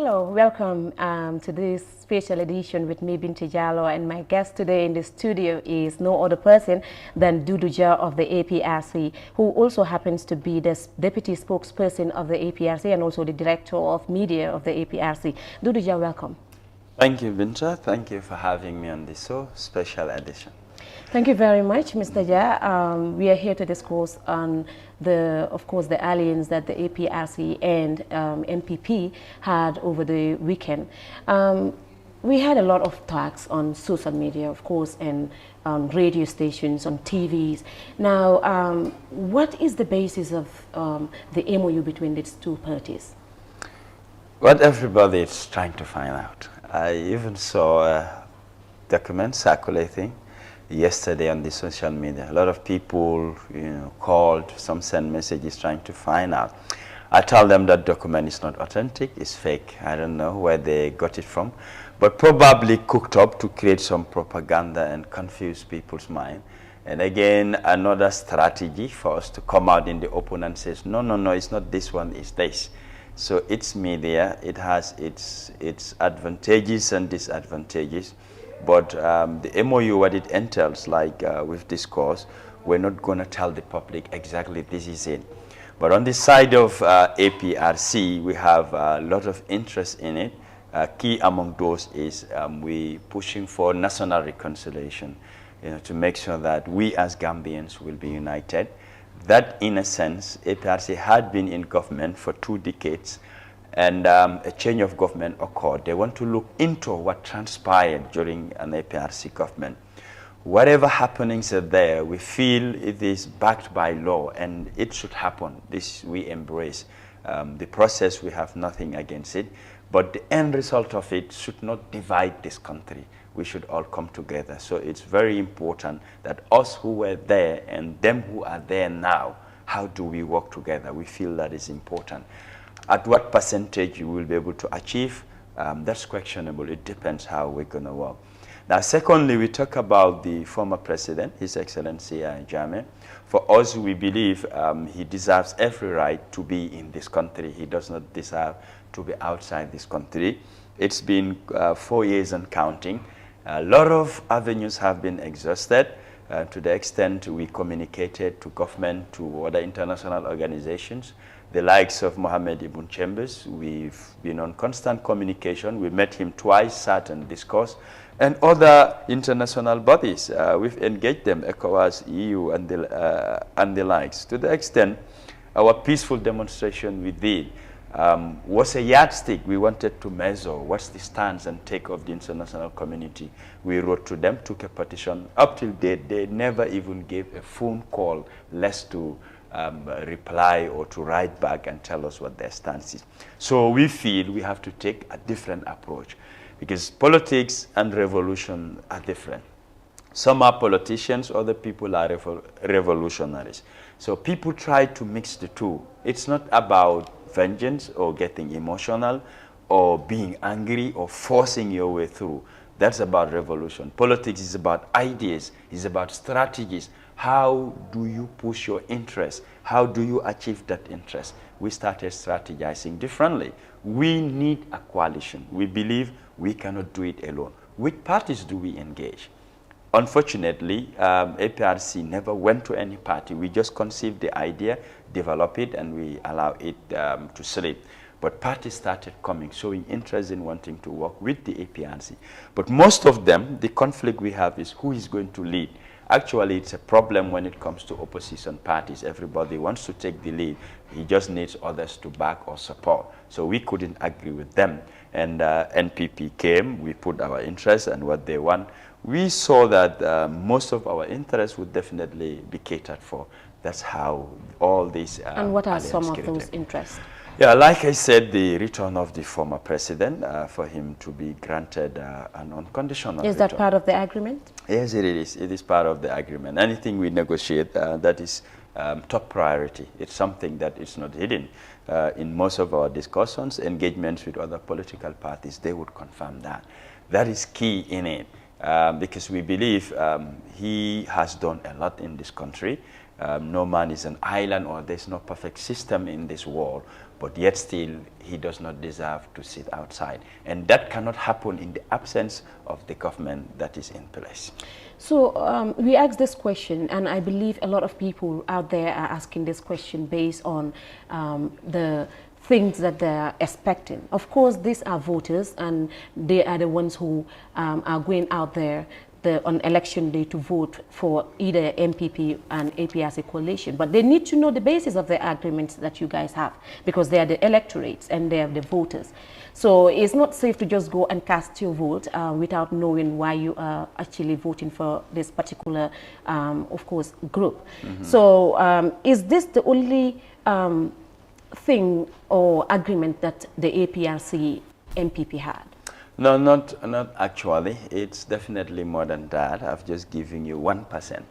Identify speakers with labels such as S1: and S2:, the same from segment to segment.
S1: Hello, welcome to this special edition with me, Binti Jallo, and my guest today in the studio is no other person than Dodou Jah of the APRC, who also happens to be the deputy spokesperson of the APRC and also the director of media of the APRC. Dodou Jah, welcome.
S2: Thank you, Binta. Thank you for having me on this so special edition.
S1: Thank you very much, Mr. Jah. We are here to discuss on of course, the alliance that the APRC and MPP had over the weekend. We had a lot of talks on social media, of course, and on radio stations, on TVs. Now, what is the basis of the MOU between these two parties?
S2: What everybody is trying to find out. I even saw a document circulating yesterday on the social media. A lot of people, called, some sent messages trying to find out. I tell them that document is not authentic, it's fake. I don't know where they got it from, but probably cooked up to create some propaganda and confuse people's mind. And again, another strategy for us to come out in the open and say, no, no, no, it's not this one, it's this. So it's media, it has its advantages and disadvantages. But the MOU, what it entails, like we've discussed, we're not going to tell the public exactly this is it. But on the side of APRC, we have a lot of interest in it. Key among those is we pushing for national reconciliation, to make sure that we as Gambians will be united. That, in a sense, APRC had been in government for 2 decades. And a change of government occurred. They want to look into what transpired during an APRC government. Whatever happenings are there, we feel it is backed by law and it should happen. This we embrace. The process, we have nothing against it. But the end result of it should not divide this country. We should all come together. So it's very important that us who were there and them who are there now, how do we work together? We feel that is important. At what percentage you will be able to achieve, that's questionable. It depends how we're going to work. Now, secondly, we talk about the former president, His Excellency Jammeh. For us, we believe he deserves every right to be in this country. He does not deserve to be outside this country. It's been 4 years and counting. A lot of avenues have been exhausted. To the extent we communicated to government, to other international organizations, the likes of Mohammed Ibn Chambers. We've been on constant communication. We met him twice, sat and discussed. And other international bodies, we've engaged them, ECOWAS, EU, and the likes. To the extent, our peaceful demonstration we did was a yardstick. We wanted to measure what's the stance and take of the international community. We wrote to them, took a petition. Up till date, they never even gave a phone call, less to reply or to write back and tell us what their stance is. So we feel we have to take a different approach because politics and revolution are different. Some are politicians, other people are revolutionaries. So people try to mix the two. It's not about vengeance or getting emotional or being angry or forcing your way through. That's about revolution. Politics is about ideas, it's about strategies. How do you push your interest? How do you achieve that interest? We started strategizing differently. We need a coalition. We believe we cannot do it alone. Which parties do we engage? Unfortunately, APRC never went to any party. We just conceived the idea, develop it, and we allow it to sleep. But parties started coming, showing interest in wanting to work with the APRC. But most of them, the conflict we have is who is going to lead. Actually, it's a problem when it comes to opposition parties. Everybody wants to take the lead. He just needs others to back or support. So we couldn't agree with them. And NPP came, we put our interests and what they want. We saw that most of our interests would definitely be catered for. That's how all these
S1: and what are some of those interests?
S2: Yeah, like I said, the return of the former president, for him to be granted an unconditional return.
S1: Is that part of the agreement?
S2: Yes, it is. It is part of the agreement. Anything we negotiate, that is top priority. It's something that is not hidden. In most of our discussions, engagements with other political parties, they would confirm that. That is key in it. Because we believe he has done a lot in this country. No man is an island, or there's no perfect system in this world, but yet still he does not deserve to sit outside. And that cannot happen in the absence of the government that is in place.
S1: So we asked this question, and I believe a lot of people out there are asking this question based on the things that they're expecting. Of course, these are voters, and they are the ones who are going out there on election day to vote for either MPP and APRC coalition. But they need to know the basis of the agreements that you guys have, because they are the electorates and they are the voters. So it's not safe to just go and cast your vote without knowing why you are actually voting for this particular, of course, group. So is this the only thing or agreement that the APRC MPP had?
S2: No, not actually. It's definitely more than that. I've just given you 1%.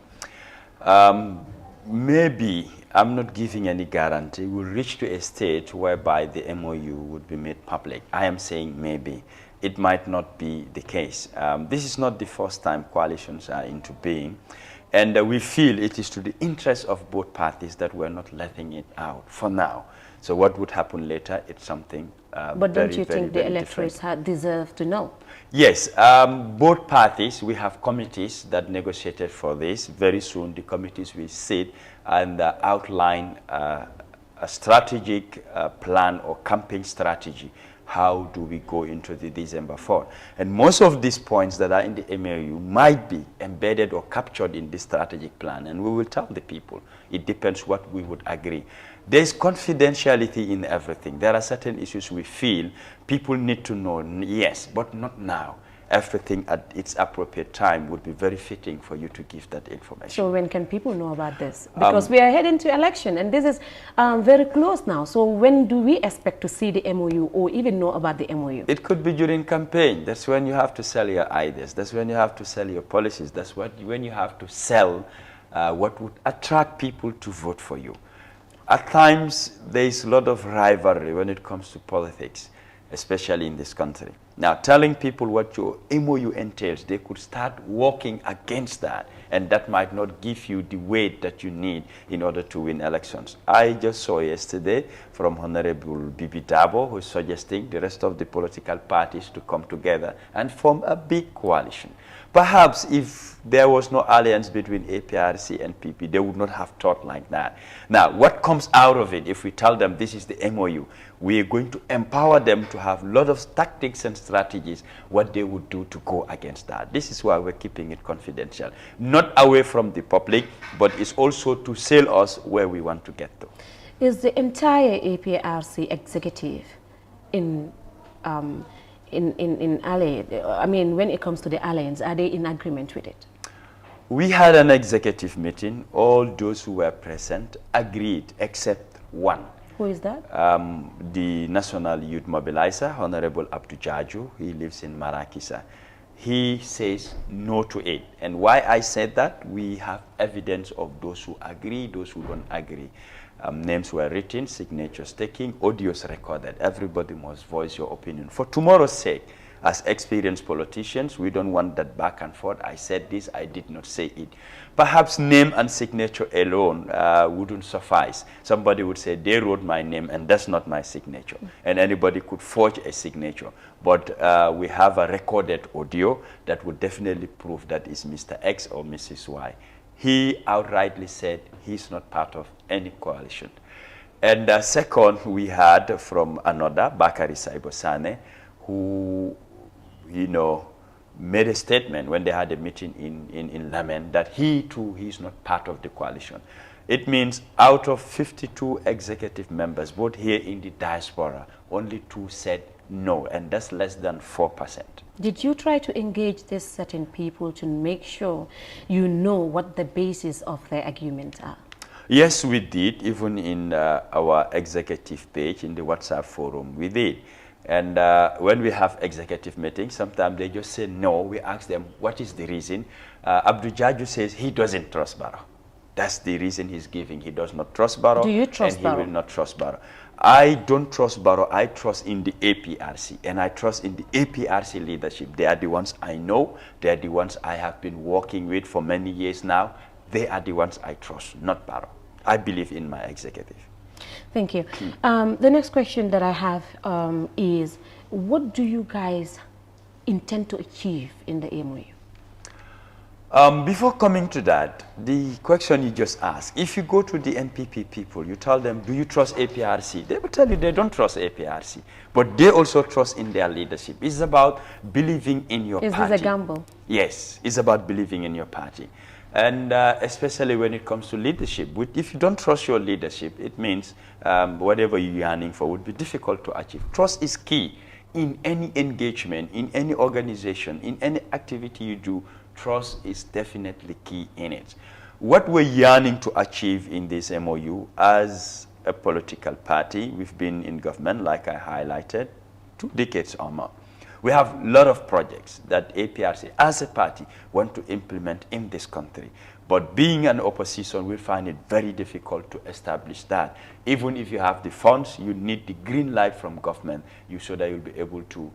S2: Maybe, I'm not giving any guarantee, we'll reach to a stage whereby the MOU would be made public. I am saying maybe. It might not be the case. This is not the first time coalitions are into being. And we feel it is to the interest of both parties that we're not letting it out for now. So what would happen later, it's something
S1: but don't you think the electorates deserve to know? Yes,
S2: both parties, we have committees that negotiated for this. Very soon the committees will sit and outline a strategic plan or campaign strategy. How do we go into the December 4th? And most of these points that are in the MOU might be embedded or captured in this strategic plan, and we will tell the people. It depends what we would agree. There's confidentiality in everything. There are certain issues we feel people need to know, yes, but not now. Everything at its appropriate time would be very fitting for you to give that information.
S1: So when can people know about this? Because we are heading to election, and this is very close now. So when do we expect to see the MOU or even know about the MOU?
S2: It could be during campaign. That's when you have to sell your ideas. That's when you have to sell your policies. That's when you have to sell what would attract people to vote for you. At times, there is a lot of rivalry when it comes to politics, especially in this country. Now, telling people what your MOU entails, they could start working against that, and that might not give you the weight that you need in order to win elections. I just saw yesterday from Honorable Bibi Dabo, who is suggesting the rest of the political parties to come together and form a big coalition. Perhaps if there was no alliance between APRC and PP, they would not have thought like that. Now, what comes out of it if we tell them this is the MOU? We are going to empower them to have a lot of tactics and strategies, what they would do to go against that. This is why we're keeping it confidential. Not away from the public, but it's also to sail us where we want to get to.
S1: Is the entire APRC executive in alliance? I mean, when it comes to the alliance, are they in agreement with it?
S2: We had an executive meeting. All those who were present agreed, except one.
S1: Who is that?
S2: The National Youth Mobilizer, Honorable Dodou Jah. He lives in Marakisa. He says no to it. And why I said that, we have evidence of those who agree, those who don't agree. Names were written, signatures taken, audios recorded. Everybody must voice your opinion. For tomorrow's sake, as experienced politicians, we don't want that back and forth. I said this, I did not say it. Perhaps name and signature alone wouldn't suffice. Somebody would say, they wrote my name and that's not my signature. And anybody could forge a signature. But we have a recorded audio that would definitely prove that is Mr. X or Mrs. Y. He outrightly said he's not part of any coalition. And second, we had from another, Bakari Saibosane, who, you know, made a statement when they had a meeting in Lamen that he too, he's not part of the coalition. It means out of 52 executive members, both here in the diaspora, only 2 said no, and that's less than 4%.
S1: Did you try to engage these certain people to make sure you know what the basis of their arguments are?
S2: Yes, we did. Even in our executive page in the WhatsApp forum, we did. And when we have executive meetings, sometimes they just say no. We ask them, what is the reason? Dodou Jah says he doesn't trust Barrow. That's the reason he's giving. He does not trust Barrow.
S1: Do you trust Barrow?
S2: And he will not trust Barrow. I don't trust Barrow. I trust in the APRC. And I trust in the APRC leadership. They are the ones I know. They are the ones I have been working with for many years now. they are the ones I trust, not Barrow. I believe in my executive.
S1: Thank you. The next question that I have is, what do you guys intend to achieve in the MOU?
S2: Before coming to that, the question you just asked, if you go to the NPP people, you tell them, do you trust APRC? They will tell you they don't trust APRC, but they also trust in their leadership. It's about believing in your party. Is
S1: this a gamble?
S2: Yes, it's about believing in your party. And especially when it comes to leadership, if you don't trust your leadership, it means whatever you're yearning for would be difficult to achieve. Trust is key in any engagement, in any organization, in any activity you do. Trust is definitely key in it. What we're yearning to achieve in this MOU as a political party, we've been in government, like I highlighted, 2 decades or more. We have a lot of projects that APRC as a party want to implement in this country. But being an opposition, we find it very difficult to establish that. Even if you have the funds, you need the green light from government so that you'll be able to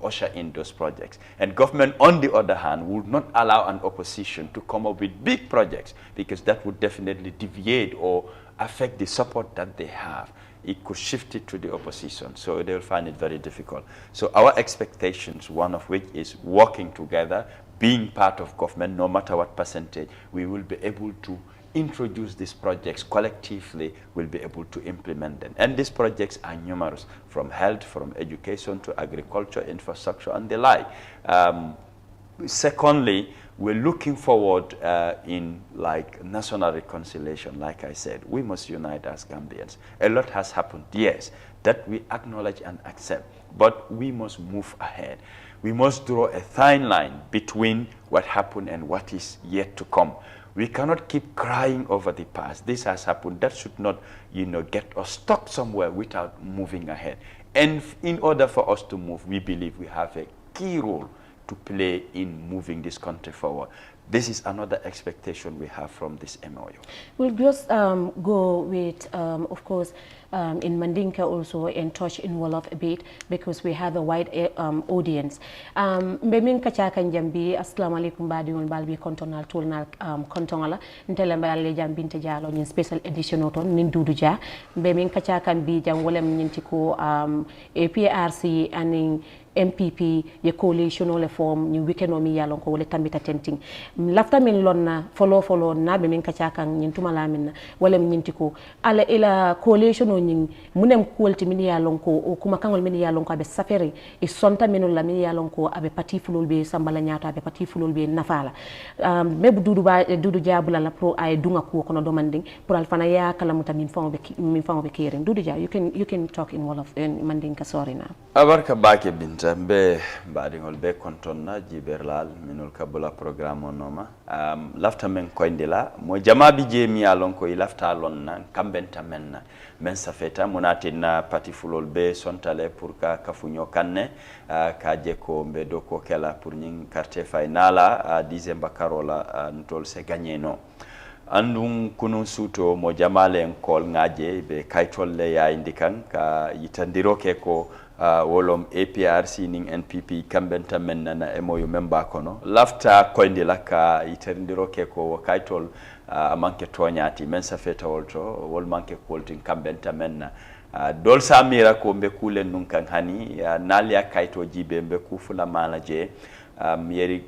S2: usher in those projects. And government, on the other hand, would not allow an opposition to come up with big projects because that would definitely deviate or affect the support that they have. It could shift it to the opposition, so they'll find it very difficult. So our expectations, one of which is working together, being part of government, no matter what percentage, we will be able to introduce these projects collectively, will be able to implement them. And these projects are numerous, from health, from education to agriculture, infrastructure, and the like. Secondly, we're looking forward in national reconciliation. Like I said, we must unite as Gambians. A lot has happened, yes, that we acknowledge and accept, but we must move ahead. We must draw a thin line between what happened and what is yet to come. We cannot keep crying over the past. This has happened. That should not, get us stuck somewhere without moving ahead. And in order for us to move, we believe we have a key role to play in moving this country forward. This is another expectation we have from this MOU. We'll
S1: just go with, of course, in Mandinka also and touch in Wolof a bit because we have a wide audience. Mbemin kachakan jambi assalamu alaikum badiul balbi kontonal toolnal kontonala ntele mbale jambinte jalo ni special edition oton nin Dodou Jah mbemin kachakan bi jam wolem nyintiko APRC aning MPP ye coalition ole form ni weekend o mi yalon ko wole tambita tenting lafta min lonna follow na be min kachakan nyintuma la min wala nyintiko ala ila coalition o nyin munem kuolti min yalon ko o kuma kangol min yalon ko abe safari e sonta min la min yalon ko abe parti fulol be sambala nyaato abe parti fulol be nafala mebu Dodou Jah bula la pro ay dunga ko kono domanding pour alfana ya kala muta min famo be keren Dodou Jah you can talk in Wolof in Mandinka sorry na
S2: abarka bake binta mbe baɗigol be kontonna jiberlal minol kabula programme o noma lafta men koyndela mo jamaɓe jeemi yalon ko lafta lonna kambenta men men safeta munatinna pati fulol be sontale pour ka kafuño kanne ka je ko mbe do ko kela pour ñing carte finala dixième karola ntol se gagné no andum kunun suto mo jamale en kol ngaje be kaytolle ya indikan ka yitandiro ke ko wolom APRC ning NPP kambenta men nana MOU memba kono lafta koyndila ka yitandiro ke ko kaytol manke toñati men safeta wolto wol manke koltin kambenta men dol samira ko be kulen nun kan hani nalia kayto jibe be kufula manaje yeri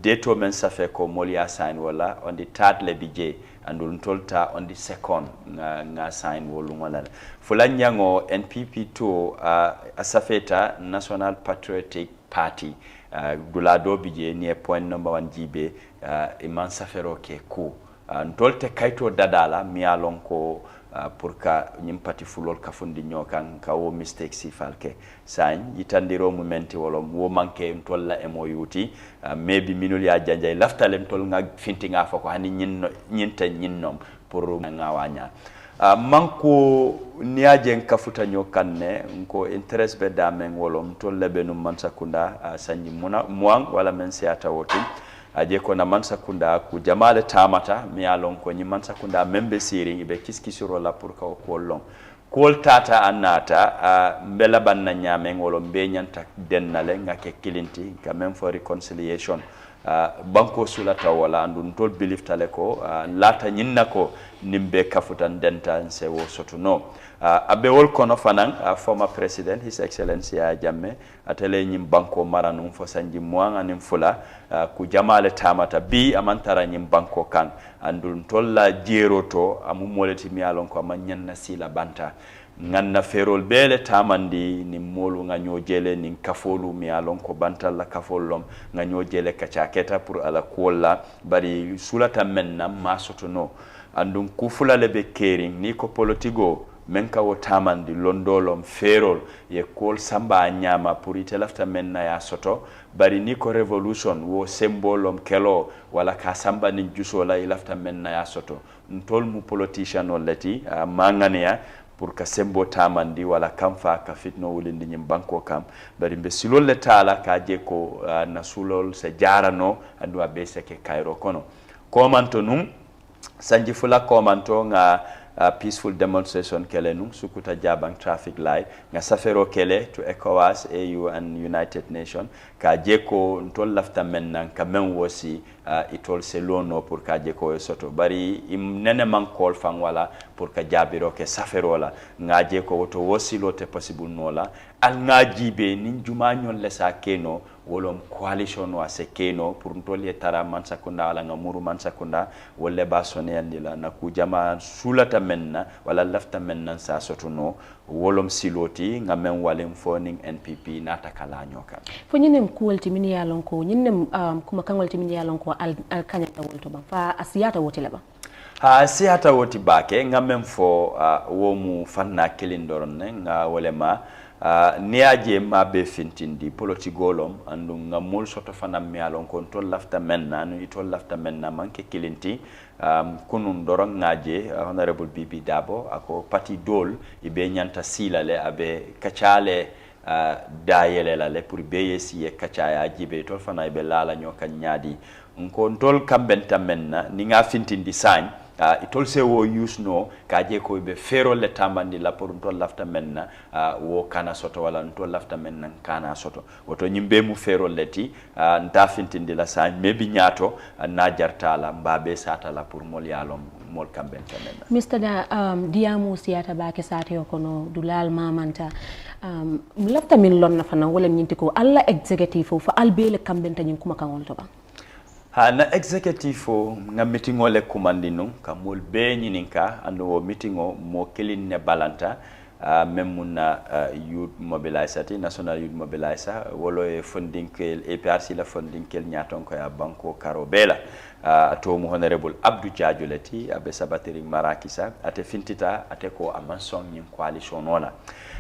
S2: deto men safe ko molia sign wala on the third lebije andul tolta on the second nga sign wolu wala fulanyango NPP to asafeta National Patriotic Party dulado bije ni point number 1 jibe iman safero ke ku ntolte kayto dadala mialon ko pour ka ñim pati fulol ka fundi ñokan ka wo mistake si falke sañ yitandiro mu menti wolom wo manke tolla MOUT maybe minul ya janjay laftalem tol nga finti nga fako hani ñinnom pour nga waña manko niaje kafuta ñokanne ko interest be damen wolom tolla be num man sakunda sañi muang wala men siata wotin aje ko na mansakunda ku jamale tamata mi alon ko ni mansakunda membe siri be kiskisiro la pour ka ko long kol tata anata mbela banna nyame ngolo be nyanta dennale ngake kilinti ka même for reconciliation banko sulata wala andun tol belief tale ko lata nyinna ko nimbe kafutan denta nse wo sotuno abe wol kono fanan former president his excellency ya jamme atele nyim banko maranum fo sanji muanga nim fula ku jamale tamata bi amantara nyim banko kan andun tolla jeroto amu moleti mi alon ko manyanna sila banta nganna ferol bele tamandi ni molu nga nyojele ni kafolu mi alon ko bantalla kafollom nga nyojele kachaketa pour ala kolla bari sulata menna masotono andun kufula lebe kering ni ko politigo menka wo tamandi londolom ferol ye kol samba nyama pour itelafta menna ya soto bari ni ko revolution wo symbolom kelo wala ka samba ni jusola ilafta menna ya soto ntol mu politician olati mangania pour ka sembo tamandi wala kamfa ka fitno wulindi nyim banko kam bari mbe silol le tala ka je ko na sulol se jarano andu abe seke kairo kono komanto num sanji fula komanto nga peaceful demonstration kele num sukuta jabang traffic light nga safero kele to ECOWAS, AU and United Nations ka je ko ntol lafta men nan ka men wosi itol se lono pour ka je ko soto bari im nene man kol fang wala pour ka jabiro ke safero la nga je ko woto wosi lote possible nola al nga jibe nin juma nyon le sa keno wolom coalition wa se keno pour ntol tara man sakunda wala nga muru man sakunda wolle ba sone andila na ku jama sulata menna wala lafta menna sa soto no wolom siloti nga men walem foning NPP nata kala nyoka
S1: fo nyinem kuwalti min yalon ko nyinem kuma kangolti min yalon ko al kanyata wolto ba fa asiyata woti leba
S2: asiyata woti bake nga men fo womu fanna kilindoron ne nga wolema niaje ma be fintindi politigolom andu nga mol soto fana mi alon kon to lafta menna no to lafta menna manke kilinti kunun doron ngaje honorable Bibi Dabo ako parti dol ibe nyanta silale abe kachale dayele la le pour beyesi e kachaya jibe to fana ibe lala nyoka nyadi kon tol kambenta menna ni nga fintindi sign itol se wo use no kaje ko be fero le tambandi la pour to lafta menna wo kana soto wala to lafta menna kana soto woto nyimbe mu fero leti nta fintindi la sa mebi nyato na jartala mbabe sata la pour mol yalom mol kambenta menna
S1: Mr. Da diamu siyata bake sate kono dulal mamanta lafta min lonna fana wala nyinti ko alla executive fa albele kambenta nyin kuma kangol to ba
S2: na executive nga meeting ole kumandino ka mol be nyininka ando meeting mo kelin ne balanta memuna youth mobilizer national youth mobilizer wolo e funding kel APRC la funding kel nyaton ko ya banko karobela to mu honorable Dodou Jah leti abe sabatiri marakisa ate fintita ate ko amanson nyin coalition ola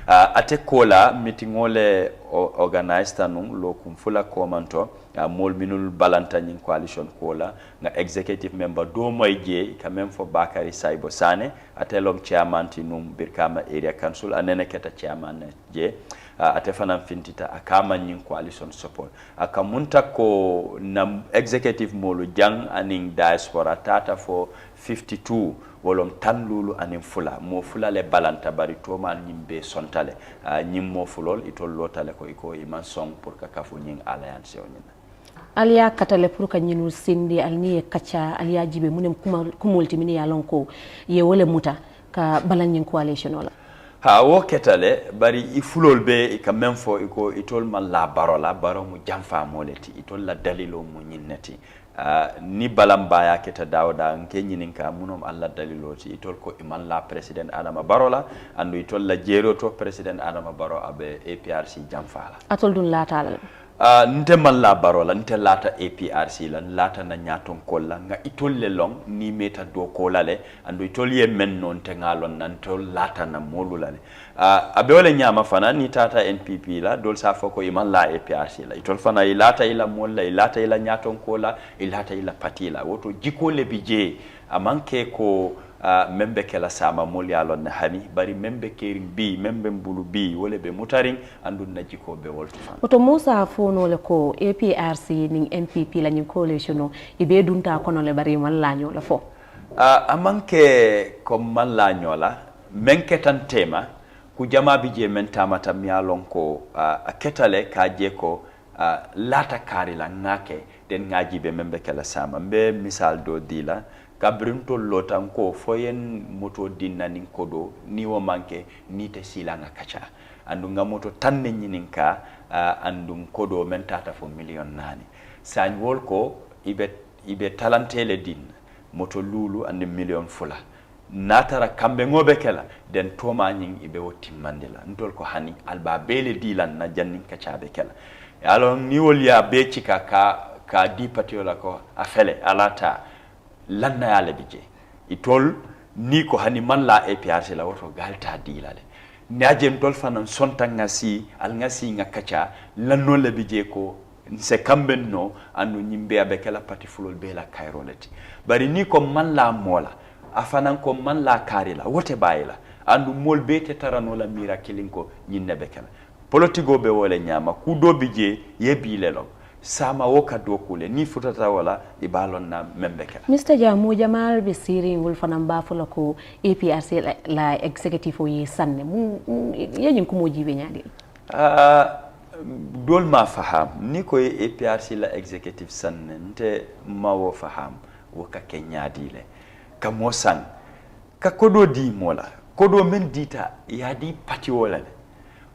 S2: ate kola meeting ole organized tanum lo kum fula komanto mol minul balanta nyin coalition kola nga executive member do moyje ka même fo Bakary Saybo Sane ate lom chairman tinum Birkama area council anene keta chairman je ate fanam fintita akama nyin coalition support akamunta ko na executive molu jang aning diaspora tata for 52 wolom tanlulu anin fula mo fula le balanta bari to man nyimbe sontale nyim mo fulol itol lotale ko iko iman song pour ka kafu nyin alliance onina
S1: aliya katale pour ka nyinu sindi alni kacha aliya jibe munem kumulti mini yalon ko ye wole muta ka balan nyin coalition wala
S2: wo ketale bari ifulol be ka même fo iko itol man la baro mu jamfa moleti itol la dalilo mu nyinnati ni balamba ya keta dawda nke nyininka munom alla daliloti itol ko iman la president Adama Barola andu itol la jero to president Adama Baro abe APRC jamfala
S1: atol dun latala
S2: nte man la barola nte lata APRC la lata na nyaton kolla nga itol le long ni meta do kola le andu itol ye men non te ngalon nan tol lata na molu la le abe wala nyama fana ni tata NPP la dol sa foko iman la APRC la itol fana ilata ila molla ilata ila nyaton kola ilata ila patila woto jiko le bije amanke ko membe kala sama mol yalon na hani bari membe kering bi membe mbulu bi wole be mutaring andun na jiko be wolto fan
S1: oto Musa fono le ko APRC ning NPP la nyin coalition ibe dunta kono le bari man laño la fo
S2: amanke ko man laño la menke tan tema ku jama bi je men tamata mi yalon ko aketale ka je ko lata kari la ngake den ngaji be membe kala sama mbe misal do dila kabrin to lotan ko foyen moto dinna nin kodo ni wo manke ni te silanga kacha andu nga moto tanne nyininka andu kodo men tata fo million nani sañ wol ko ibe talantele din moto lulu andi million fula natara kambe ngobe kala den toma nyin ibe wotti mandela ntol ko hani alba bele dilan na jannin kachabe kala alors ni wol ya be cika ka di patiola ko afele alata lanna yale bije itol ni ko hani man la APRC la woto galta dilale najem tol fanan sonta ngasi al ngasi ngakacha lanno le bije ko se kamben no anu nyimbe abe kala pati fulol be la kairoleti bari ni ko man la mola afanan ko man la karila wote bayila andu mol be te tarano la mira kilinko nyinne be kala politigo be wole nyama ku do bije yebile lo sama woka dokule ni futata wala ibalon na membeka
S1: Mr. Jamu Jamal be siri wol fanam ba fula ko APRC la executive o sanne yenyum ko mo jibe nyaade
S2: dol ma faham ni ko APRC la executive sanne nte mawo faham woka ke nyaadile ka mo san ka kodo di mola kodo men dita yadi pati wala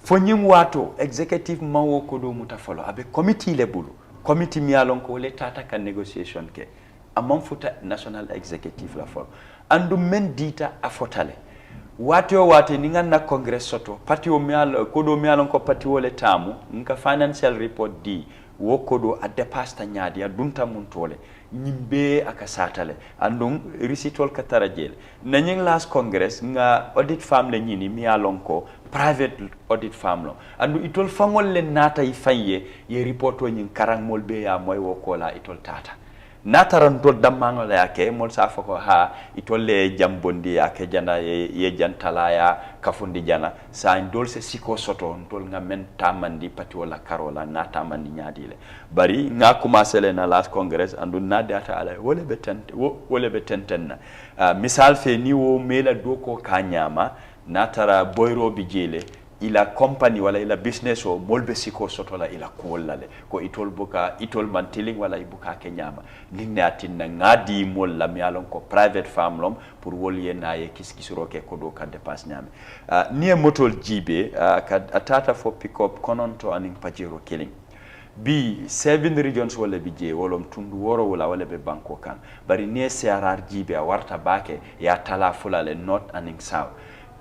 S2: fo nyim wato executive mawo kodo mutafalo abe committee le bulu committee mi alon ko le tata kan negotiation ke amam futa national executive la fo andu men dita afotale wato wate ni ganna congress soto parti o mi al kodo mi alon ko parti wole tamu nka financial report di wo kodo a depasta nyaadi a dunta mun tole nyimbe aka satale andum risitol ka tarajel na nying last congress nga audit firm le nyini mi alon ko private audit firm lo andu itol fangol le nata ifanye ye reporto nyin karang molbe ya moy wo kola itol tata nataran tol dammango la yake mol sa fako ha itol le jambondi yake jana ye jantala ya kafundi jana sa ndol se siko soto ndol nga men tamandi pati wala karola na tamandi nyaadile bari nga commencé le na last congress andu na data ala wole be tenten misal fe ni wo mela doko kanyama natara boyro bijele ila company wala ila business o molbe siko soto la ila kuolale ko itol boka itol mantiling wala ibuka kenyama ninne atinna ngadi mol la mialon ko private farm lom pour wolye na ye kiskisuro ke ko do ka dépasse nyame ni motol jibe ka atata fo pick up kononto aning pajero killing bi 7 regions wala bije wolom tundu woro wala be banko kan bari ne CRR jibe a warta bake ya tala fulale north aning south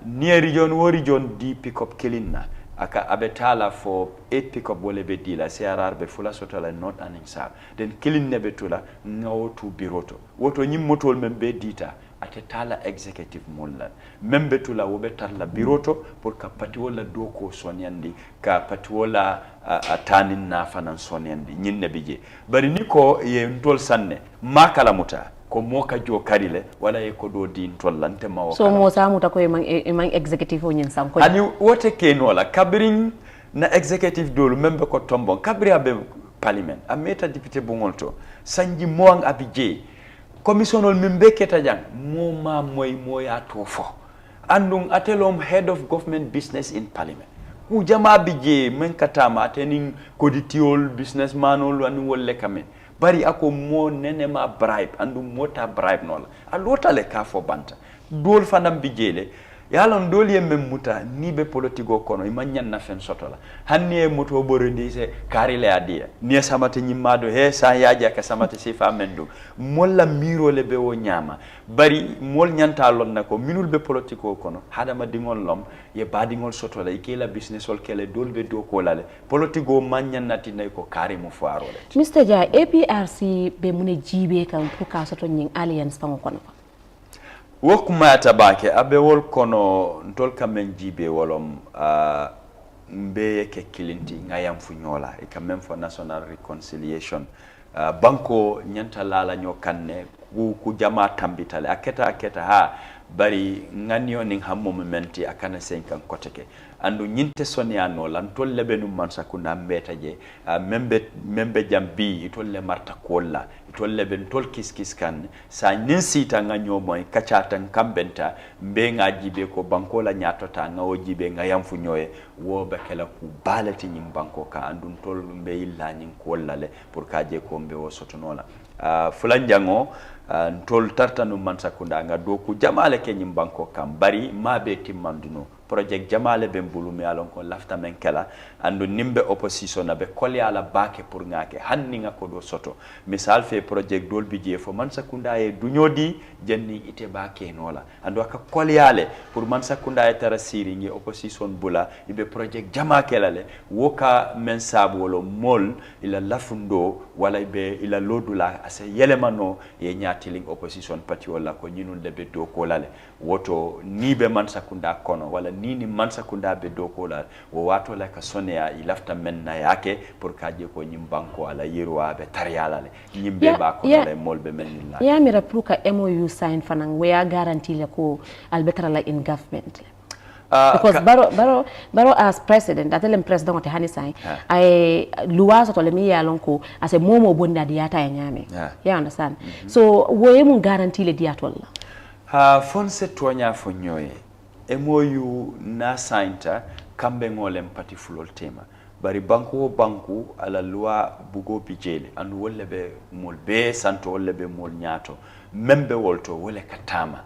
S2: near region di pick up killing aka abetala for 8 pick up wole be dila CRR be fula sotala not aning sa den killing ne betula ngawo to biroto woto nyim motol membe dita atetala executive mulla membe tula wobe tarla biroto pour ka pati wala doko sonyandi ka pati wala atanin na fanan sonyandi nyinne bije bari niko ye ntol sanne makala muta ko moka jo karile wala e ko do din tollante mawo
S1: so mo samu ta ko man executive o nyin sam ko
S2: ani wote kenola kabrin na executive dolu membe ko tombon kabri abe parliament ameta député bongolto sanji moang abije commissionol membe keta jang moma moya to fo andung atelom head of government business in parliament ku jama bije men katama tening koditiol businessmanol anu wolle kamen bari ako mo nenema bribe andu mota bribe nola alota le ka fo banta dol fanam bijele yalon dol yemme muta ni be politigo kono imanyan na fen sotola hanni moto borendi se karile adia ni samate nyimmado he sa yaaji ka samate sifa mendu molla miro le be wo nyama bari mol nyanta lon nako minul be politigo kono hadama dingol lom ye badingol sotola ikela business ol kele dol be do ko lale politigo manyan nati nay ko kare mo foarole
S1: Mr. Jah APRC be mune jibe kan pour ka soto nyin alliance fango kono
S2: wokuma tabake abe wol kono ntol kamen jibe wolom mbe ke kilinti ngayam fu nyola e quand même for national reconciliation banko nyanta lala nyokanne ku jama tambitale aketa ha bari nganyo ning hammo momenti akana sen kan koteke andu nyinte sonia no lan tolle benu mansa kuna mbeta je membe jambi itolle marta kolla itolle ben tol kiskis kan sa ninsita nganyo moy kachata kambenta mbe ngajibe ko bankola nyatota ngawo jibe ngayamfu nyoye wo bakela ku balati nyim banko ka andun tol mbe illa nyin kollale pour kaje ko mbe wo sotonola fulanjango tol tartanu mansa kunda nga doku jamale ke nyim banko kam bari mabe timmanduno project jamale ben bulumi alon ko lafta men kala andu nimbe opposition na be kolli ala bake pour ngake hanni nga ko do soto misal fe project dol bi je fo man sakunda e dunyodi jenni ite bake nola andu aka kolli ale pour man sakunda e tara siri ngi opposition bula ibe project jama kelale woka men sabu wolo mol ila lafundo wala ibe ila lodula ase yelemano ye nyatiling opposition party wala ko nyinul debe do kolale woto nibe man sakunda kono wala nini mansa kunda be dokola wo wato la ka sonea ilafta menna yake pour kaje ko nyim banko ala yirwa be tariala le nyimbe ba ko le molbe menilla ya mira pruka MOU sign fanan we ya guarantee le ko albetra la in government because baro as president atelem president wote hani sign ay luwaso to le mi yalon ko ase momo bonda diata ya nyame you understand so we mun guarantee le diatolla fonse tonya fo nyoye MOU na sainta kambe ngolem pati fulol tema bari banku ala loi bugo bijele andu wolle be mol be santo wolle be mol nyato membe wolto wole katama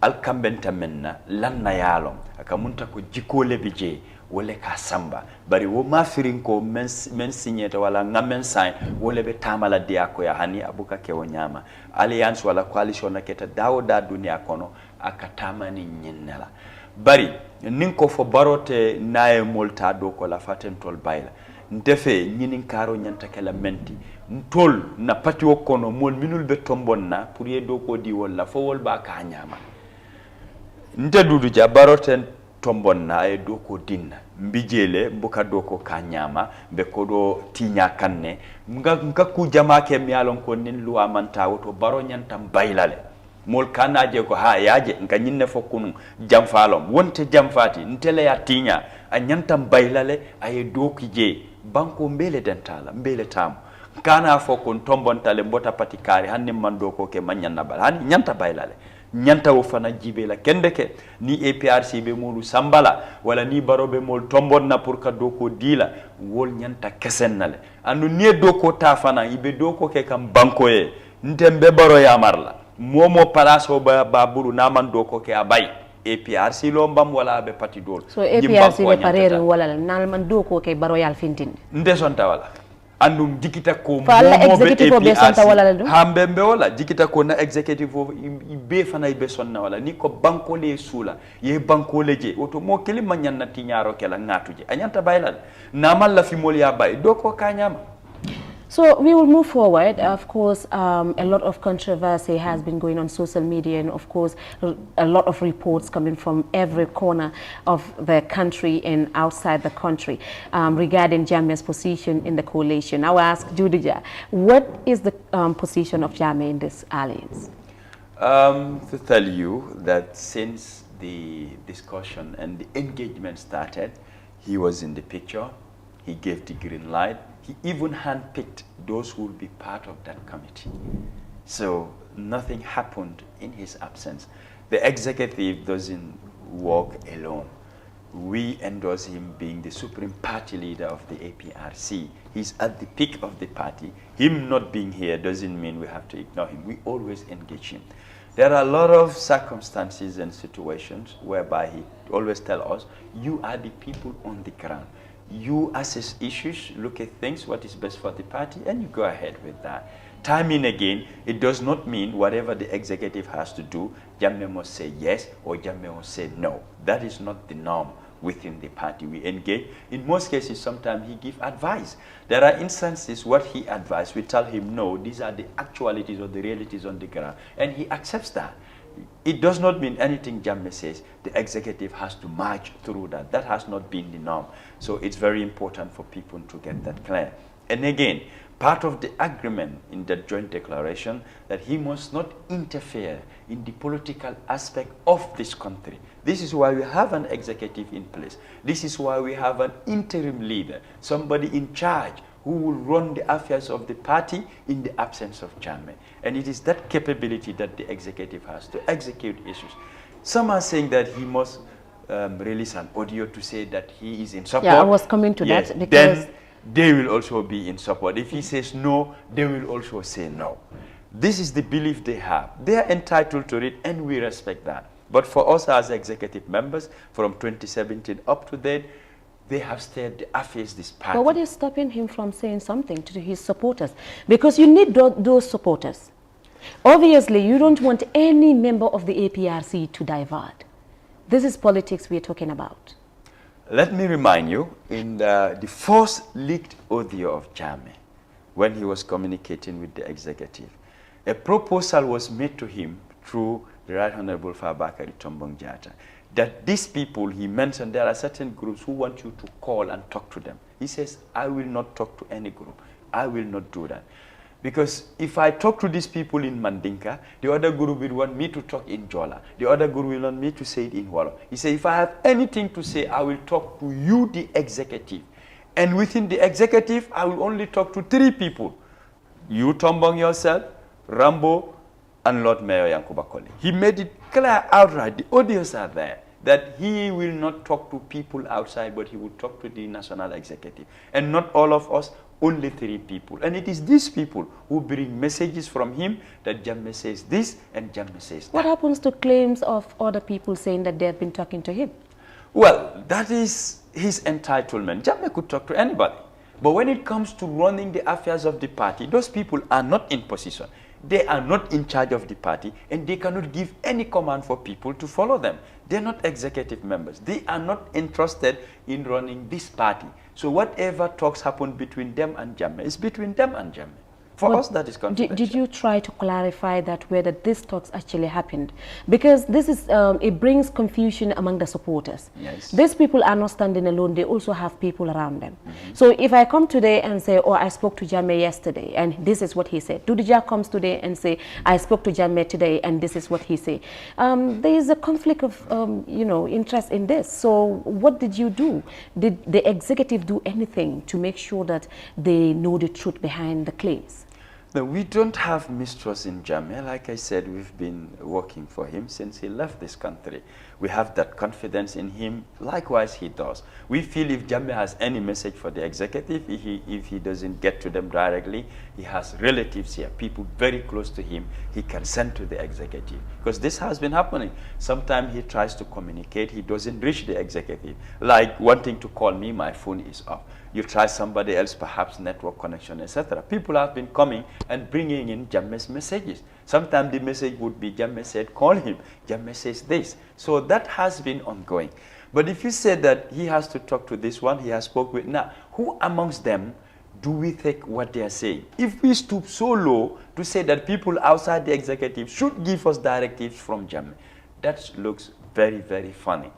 S2: al kambenta menna lanna yalom aka munta ko jikole bije wole ka samba bari wo mafirin ko men signeta wala ngamen sign wole be tamala dia ko ya hani abuka ke wonyama alliance wala coalition na keta dawoda dunia kono akatama ni nyennela bari nin ko fo barote naye molta do ko la faten tol bayla ndefe nyinin karo nyanta kala menti ntol na pati kono mol minul be tombonna pour ye do ko di wala fo wol ba ka nyama nte Dodou Jah barote tombonna e do ko dinna mbijele mbuka do ko ka nyama be ko do tinya kanne nga ku jama ke mi alon ko nin luwa manta woto baro nyanta baylale mol kanaje ko ha yaje nga nyinne fokunu jamfalom wonte jamfati ntele ya tinya a nyantam baylale ay dokije banko mbele dentala mbele tam kana fokon tombontale mbota patikari hanni man doko ke manyanna bal hani nyanta baylale nyanta wo fana jibela kendeke ni APRC be molu sambala wala ni barobe mol tombonna pour ka doko dila wol nyanta kesennale andu ne doko ta fana ibe doko ke kam banko e ntembe baro ya marla momo palaso baburu naman doko ke abay APRC lo mbam wala be pati dol
S1: so APRC be parere wala nalman doko ke baro yal fintinde ndesonta wala andum jikita ko momo be APRC hambembe wala jikita ko na executive be fana be sonna wala ni ko banko le sula ye banko leje oto mo kelima nyanna tinyaro kala ngatuje anyanta baylal namal la fi mol ya bay doko kanyama. So we will move forward. Of course, a lot of controversy has been going on social media, and of course, a lot of reports coming from every corner of the country and outside the country regarding Jammeh's position in the coalition. I will ask Dodou Jah, what is the position of Jammeh in this alliance?
S2: To tell you that since the discussion and the engagement started, he was in the picture. He gave the green light. He even handpicked those who will be part of that committee. So nothing happened in his absence. The executive doesn't work alone. We endorse him being the supreme party leader of the APRC. He's at the peak of the party. Him not being here doesn't mean we have to ignore him. We always engage him. There are a lot of circumstances and situations whereby he always tells us, you are the people on the ground. You assess issues, look at things, what is best for the party, and you go ahead with that. Time and again, it does not mean whatever the executive has to do, Jammeh must say yes or Jammeh must say no. That is not the norm within the party. We engage. In most cases, sometimes he gives advice. There are instances what he advises, we tell him no, these are the actualities or the realities on the ground, and he accepts that. It does not mean anything Jammeh says, the executive has to march through that. That has not been the norm. So it's very important for people to get that clear. And again, part of the agreement in the joint declaration that he must not interfere in the political aspect of this country. This is why we have an executive in place. This is why we have an interim leader, somebody in charge who will run the affairs of the party in the absence of Jammeh. And it is that capability that the executive has to execute issues. Some are saying that he must release an audio to say that he is in support.
S1: Yeah, I was coming to
S2: yes,
S1: that because
S2: then they will also be in support. If he says no, they will also say no. This is the belief they have. They are entitled to it, and we respect that. But for us as executive members, from 2017 up to date, they have steered the affairs this party.
S1: But what is stopping him from saying something to his supporters? Because you need those supporters. Obviously, you don't want any member of the APRC to divert. This is politics we're talking about.
S2: Let me remind you, in the first leaked audio of Jammeh, when he was communicating with the executive, a proposal was made to him through the Right Honorable Fabakary Tombong Jatta, that these people, he mentioned there are certain groups who want you to call and talk to them. He says, I will not talk to any group. I will not do that. Because if I talk to these people in Mandinka, the other group will want me to talk in Jola. The other group will want me to say it in Walo. He said, if I have anything to say, I will talk to you, the executive. And within the executive, I will only talk to 3 people. You, Tombong yourself, Rambo, and Lord Mayor Yankuba Koli. He made it clear outright, the audios are there, that he will not talk to people outside, but he will talk to the national executive. And not all of us, only 3 people. And it is these people who bring messages from him that Jammeh says this and Jammeh says that.
S1: What happens to claims of other people saying that they have been talking to him?
S2: Well, that is his entitlement. Jammeh could talk to anybody. But when it comes to running the affairs of the party, those people are not in position. They are not in charge of the party, and they cannot give any command for people to follow them. They're not executive members. They are not entrusted in running this party. So whatever talks happen between them and Jammeh is between them and Jammeh. For us, that is confidential.
S1: Did you try to clarify that whether these talks actually happened? Because this is, it brings confusion among the supporters.
S2: Yes.
S1: These people are not standing alone. They also have people around them. So if I come today and say, oh, I spoke to Jammeh yesterday, and this is what he said. Dodou Jah comes today and say, I spoke to Jammeh today, and this is what he said. There is a conflict of, interest in this. So what did you do? Did the executive do anything to make sure that they know the truth behind the claims?
S2: No, we don't have mistrust in Jammeh. Like I said, we've been working for him since he left this country. We have that confidence in him. Likewise, he does. We feel if Jammeh has any message for the executive, if he doesn't get to them directly, he has relatives here, people very close to him, he can send to the executive. Because this has been happening. Sometimes he tries to communicate, he doesn't reach the executive. Like wanting to call me, my phone is off. You try somebody else, perhaps network connection, etc. People have been coming and bringing in Jammeh's messages. Sometimes the message would be, Jammeh said, call him. Jammeh says this. So that has been ongoing. But if you say that he has to talk to this one, he has spoke with, now, who amongst them do we take what they are saying? If we stoop so low to say that people outside the executive should give us directives from Jammeh, that looks very, very funny.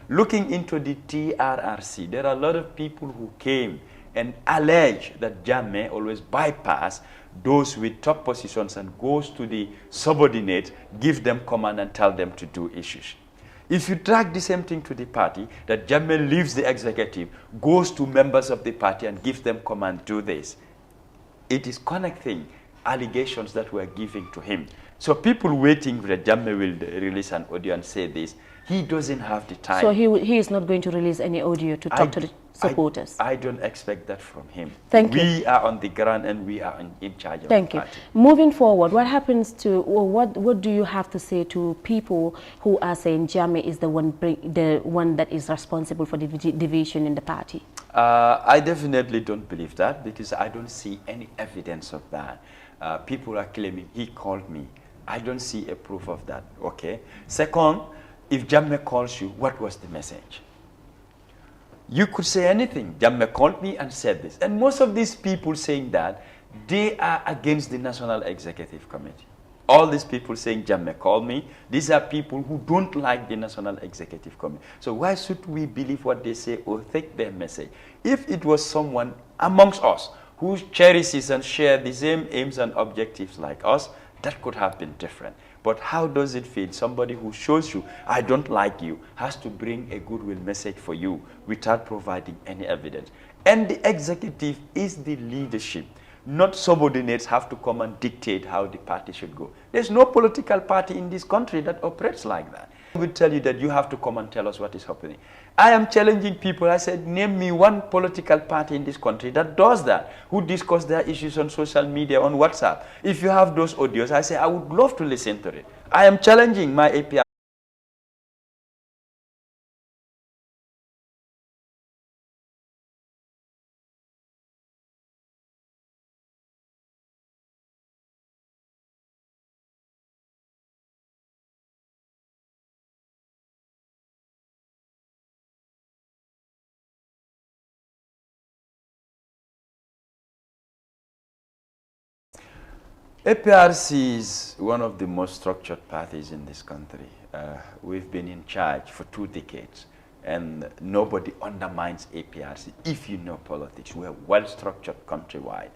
S2: Looking into the TRRC, there are a lot of people who came and allege that Jammeh always bypass those with top positions and goes to the subordinate, give them command and tell them to do issues. If you drag the same thing to the party, that Jammeh leaves the executive, goes to members of the party and gives them command, do this, it is connecting allegations that were given to him. So people waiting that Jammeh will release an audio and say this, he doesn't have the time.
S1: So he is not going to release any audio to talk to the supporters?
S2: I don't expect that from him.
S1: Thank you.
S2: We are on the ground and we are in charge of
S1: Thank
S2: the
S1: you.
S2: party.
S1: Moving forward, what happens to, or what do you have to say to people who are saying Jammeh is the one that is responsible for the division in the party?
S2: I definitely don't believe that, because I don't see any evidence of that. People are claiming he called me. I don't see a proof of that, okay? Second, if Jammeh calls you, what was the message? You could say anything. Jammeh called me and said this. And most of these people saying that, they are against the National Executive Committee. All these people saying Jammeh called me, these are people who don't like the National Executive Committee. So why should we believe what they say or take their message? If it was someone amongst us who cherishes and shares the same aims and objectives like us, that could have been different. But how does it feel? Somebody who shows you, I don't like you, has to bring a goodwill message for you without providing any evidence. And the executive is the leadership. Not subordinates have to come and dictate how the party should go. There's no political party in this country that operates like that. I will tell you that you have to come and tell us what is happening. I am challenging people. I said, name me one political party in this country that does that, who discuss their issues on social media, on WhatsApp. If you have those audios, I say, I would love to listen to it. I am challenging my APR. APRC is one of the most structured parties in this country. We've been in charge for 2 decades, and nobody undermines APRC if you know politics. We're well-structured countrywide.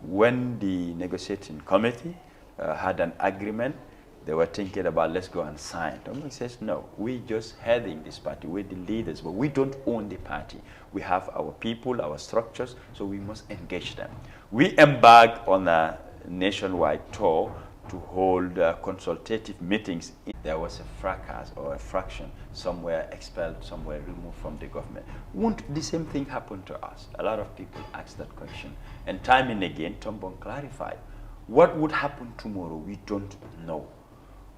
S2: When the negotiating committee had an agreement, they were thinking about, let's go and sign. Dominic says, no, we're just heading this party. We're the leaders, but we don't own the party. We have our people, our structures, so we must engage them. We embarked on a nationwide tour to hold consultative meetings. There was a fracas or a fraction, somewhere expelled, somewhere removed from the government. Won't the same thing happen to us? A lot of people ask that question. And time and again, Tombong clarified. What would happen tomorrow? We don't know.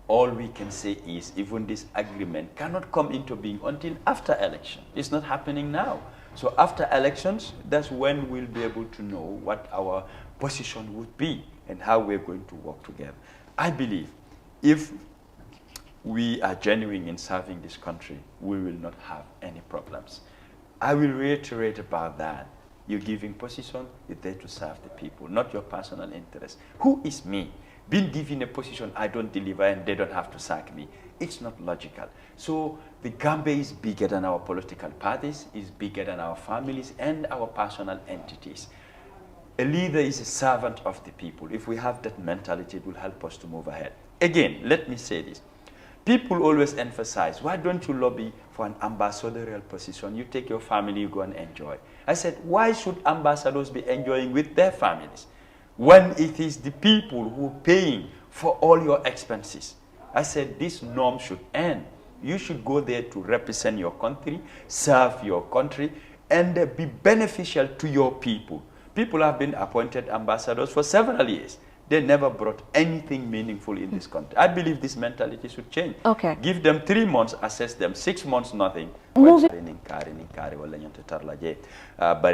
S2: All we can say is even this agreement cannot come into being until after election. It's not happening now. So after elections, that's when we'll be able to know what our position would be and how we're going to work together. I believe if we are genuine in serving this country, we will not have any problems. I will reiterate about that. You're giving position, you're there to serve the people, not your personal interest. Who is me? Being given a position I don't deliver and they don't have to sack me. It's not logical. So the Gambia is bigger than our political parties, is bigger than our families and our personal entities. A leader is a servant of the people. If we have that mentality, it will help us to move ahead. Again, let me say this. People always emphasize, why don't you lobby for an ambassadorial position? You take your family, you go and enjoy. I said, why should ambassadors be enjoying with their families when it is the people who are paying for all your expenses? I said, this norm should end. You should go there to represent your country, serve your country, and be beneficial to your people. People have been appointed ambassadors for several years. They never brought anything meaningful in this country. I believe this mentality should change.
S1: Okay.
S2: Give them 3 months, assess them, 6 months, nothing. Bari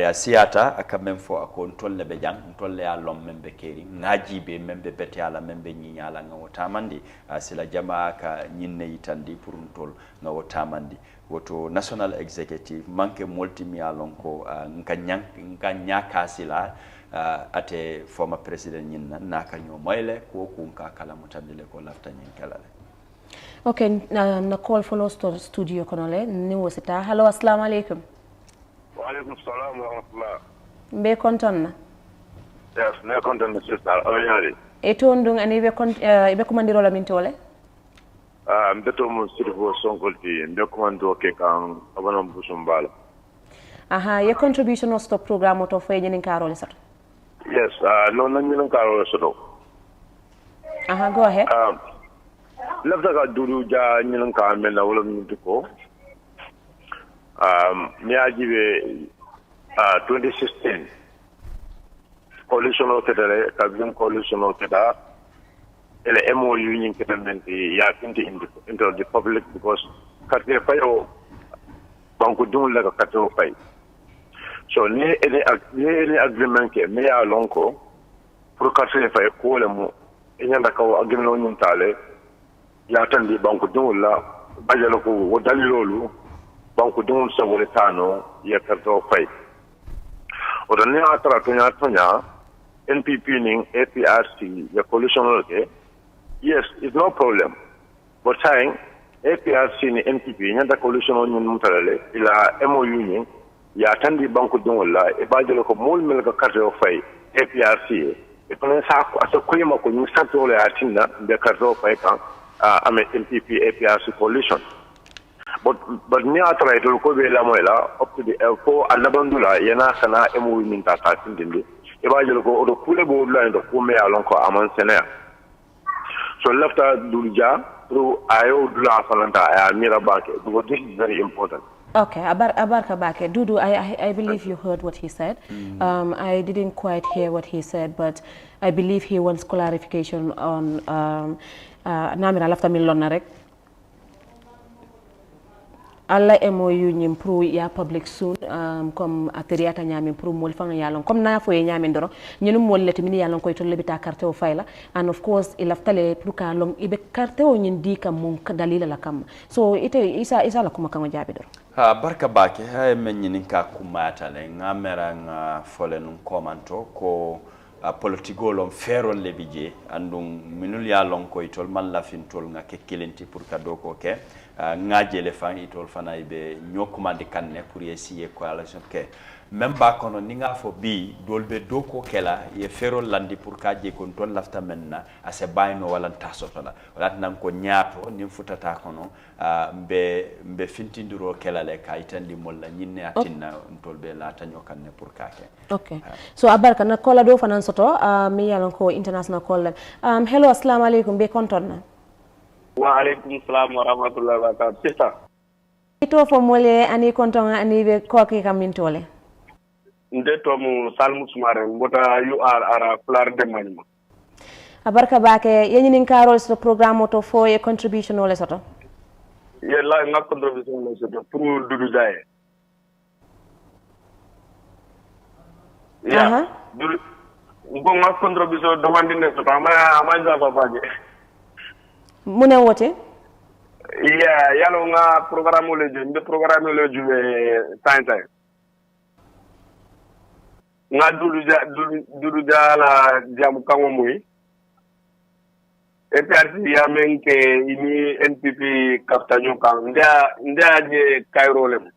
S2: asiata akamem fo akon tolle be jang tolle ya lom membe keri ngaji be membe bete ala membe nyinyala ngawo tamandi sila jama ka nyinne yitandi pour tol ngawo tamandi woto national executive manke multimialon ko nka nyaka sila ate former president nyinna naka nyo moyle ko kunka kala mutandile ko lafta nyin kalale.
S1: Okay, na call follow studio konole ni wosita. Hello, assalamu alaikum.
S3: Wa alaikum salam wa rahmatullah.
S1: Mbe konton na?
S3: Yes, ne konton na sister. Oyari.
S1: Eto ndung ani ibe komandiro la mintole?
S3: Mbeto mo sirvo sonkolti, mbe komando ke kan abana busumbala.
S1: Aha, your contribution was to program to fo nyin karole sato.
S3: Yes, no na nyin karole sato.
S1: Aha, go ahead.
S3: Lafta ka Dodou Jah nyin ka men na wala min ko. Mi ajibe 2016 coalition o kedere kabin coalition o keda ele MOU nyin kedamenti ya into the public because karte fayo banku dun la karte o fay so ni any agreement ke me ya lonko pour karte fay ko le mo nyanda ko agreement nyin tale ya tandi banku dun la bajalo ko wodalilolu banku dun sabole tano ya karte o fay o dan ni atara tonya NPP ning APRC ya coalition okay yes it's no problem but saying APRC ni NPP nyanda coalition on nyin mutalale ila MOU ning ya tandi banko dongol la e bajelo ko mol mel ka carte o fay APRC e kono sa ko aso ko yima ko ñu santo le atinna de carte o fay kan ame MPP APRC coalition but ni atra to ko be la moyla up to the ko alabandula yana sana emu min ta ta tindinde e bajelo ko do kule bo la ndo ko me alon ko aman sene so lafta Dodou Jah through ayo dula falanta ya mira banke because this is very important.
S1: Okay, Abarka Bake. Dodou, I believe you heard what he said. I didn't quite hear what he said, but I believe he wants clarification on Namira lafta min lonna rek. Allah MOU nyim pro ya public soon comme ateriata nyami pro mol fanga yalon comme na foye nyami ndoro nyinu mol leti min yalon koy to lebita carte o fayla and of course ilaftale pour ka long ibe carte o nyin di kam mun dalila la kam so ite isa la kuma kan jabi doro
S2: barka bake hay men nyini ka kumata le ngamera nga folen komanto ko politigolom ferol lebije andum minul yalon koy tol man la fin tol nga ke kelenti pour ka do ko ke ngajele fan itol fana ibe nyokumande kanne pour essayer ko ala ke même ba kono ni nga fo bi dolbe doko kela ye ferol landi pour ka je kon ton lafta menna ase bayno wala tasotona wala nan ko nyaato ni futata kono mbe fintindiro kela le ka itandi molla nyinne atinna dolbe la tanyo kanne pour ka ke
S1: okay so abarka na kola do fanan soto mi yalon ko international call hello assalamu alaikum be kontonna
S3: wa alaikum salam wa rahmatullahi wa barakatuh sister
S1: ito fo mole ani kontonga ani be koki kam min tole
S3: nde to mu salmu sumare mbota you are flar de manima
S1: abarka bake yenyinin karol so programme to fo e contribution ole soto
S3: ye la nga contribution le soto pour Dodou Jah ya ngo nga contribution demande ne soto ama za babaje
S1: mune wote
S3: yeah yalo nga programme le je mbe programme le juwe time nga Dodou Jah la jamu kango muy EPRC ya menke ini NPP kaptanyo kan ndia je Cairo lem